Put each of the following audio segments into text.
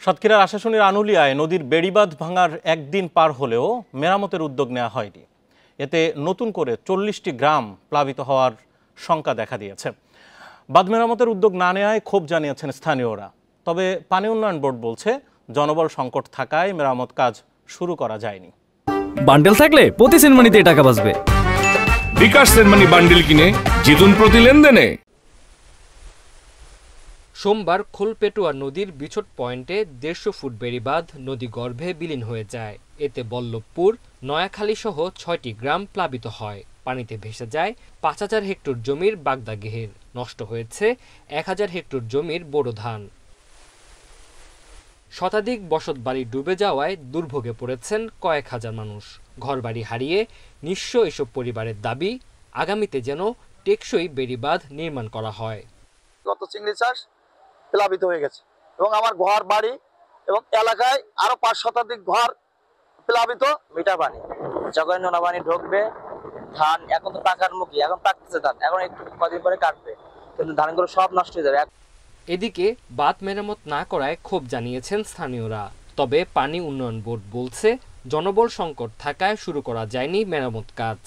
সাতক্ষীরার আশাশুনির আনুলিয়ায় নদীর বেড়িবাঁধ ভাঙার একদিন পার হলেও মেরামতের উদ্যোগ নেওয়া হয়নি। এতে নতুন করে ৪০টি গ্রাম প্লাবিত হওয়ার শঙ্কা দেখা দিয়েছে। বাঁধ মেরামতের উদ্যোগ না নেওয়ায় ক্ষোভ জানিয়েছেন স্থানীয়রা। তবে পানি উন্নয়ন বোর্ড বলছে জনবল সংকট থাকায় মেরামত কাজ শুরু করা যায়নি। বান্ডেল থাকলে প্রতি সেনমানিতে টাকা বাঁচবে। বিকাশ সেনমানি বান্ডেল কিনে জিতুন প্রতি লেনদেনে। সোমবার খোলপেটুয়া নদীর বিছট পয়েন্টে ১৫০ ফুট বেড়িবাঁধ নদী গর্ভে বিলীন হয়ে যায়। এতে বল্লভপুর, নয়াখালী সহ ৬টি গ্রাম প্লাবিত হয়। পানিতে ভেসে যায় ৫,০০০ হেক্টর জমির বাগদাগেহের। নষ্ট হয়েছে ১,০০০ হেক্টর জমির বোরো ধান। শতাধিক বসতবাড়ি ডুবে যাওয়ায় দুর্ভোগে পড়েছেন কয়েক হাজার মানুষ। ঘরবাড়ি হারিয়ে নিঃস্ব এসব পরিবারের দাবি, আগামীতে যেন টেকসই বেড়িবাঁধ নির্মাণ করা হয়। গত চিংড়ি চাষ প্লাবিত হয়ে গেছে এবং আমার ঘর বাড়ি এবং এলাকায় আরো ৫ শতাধিক ঘর প্লাবিত। মিঠা পানি যখন নোনা পানি ঢুকবে, ধান এখন তো পাকার মুখী, এখন পাকতেছে ধান, এখন একটু কদিন পরে কাটবে, কিন্তু ধানগুলো সব নষ্ট হয়ে যাবে। এদিকে বাঁধ মেরামত না করায় ক্ষোভ জানিয়েছেন স্থানীয়রা। তবে পানি উন্নয়ন বোর্ড বলছে জনবল সংকট থাকায় শুরু করা যায়নি মেরামত কাজ।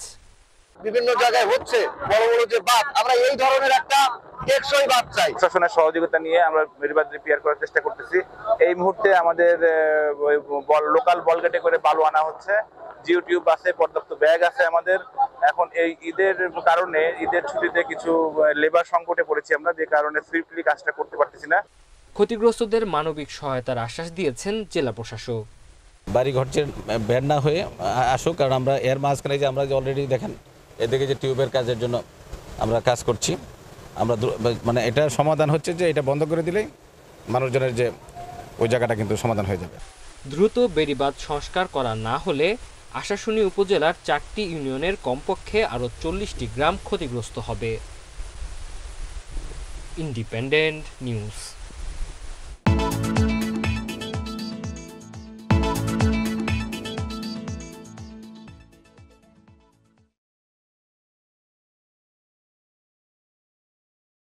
বিভিন্ন জায়গায় হচ্ছে বড় বড় যে বাঁধ, আমরা এই ধরনের একটা টেকসই বাঁধ চাই। প্রশাসনের সহযোগিতা নিয়ে আমরা বেড়িবাঁধ রিপেয়ার করার চেষ্টা করতেছি। এই মুহূর্তে আমাদের লোকাল বল গেটে করে বালু আনা হচ্ছে, জিও টিউব আছে, পর্যাপ্ত ব্যাগ আছে আমাদের। এখন এই ঈদের কারণে, ঈদের ছুটিতে কিছু লেবার সংকটে পড়েছি আমরা, যে কারণে সুইফটলি কাজটা করতে পারতেছি না। ক্ষতিগ্রস্তদের মানবিক সহায়তার আশ্বাস দিয়েছেন জেলা প্রশাসক। বাড়ি ঘর বের না হয়ে আসুক, কারণ আমরা এর মাঝখানে যে আমরা অলরেডি দেখেন এদিকে যে টিউবের কাজের জন্য আমরা কাজ করছি, আমরা মানে এটা সমাধান হচ্ছে যে এটা বন্ধ করে দিলেই মানুষজনের যে ওই জায়গাটা কিন্তু সমাধান হয়ে যাবে। দ্রুত বেড়িবাঁধ সংস্কার করা না হলে আশাশুনি উপজেলার ৪টি ইউনিয়নের কমপক্ষে আরও ৪০টি গ্রাম ক্ষতিগ্রস্ত হবে। Independent news.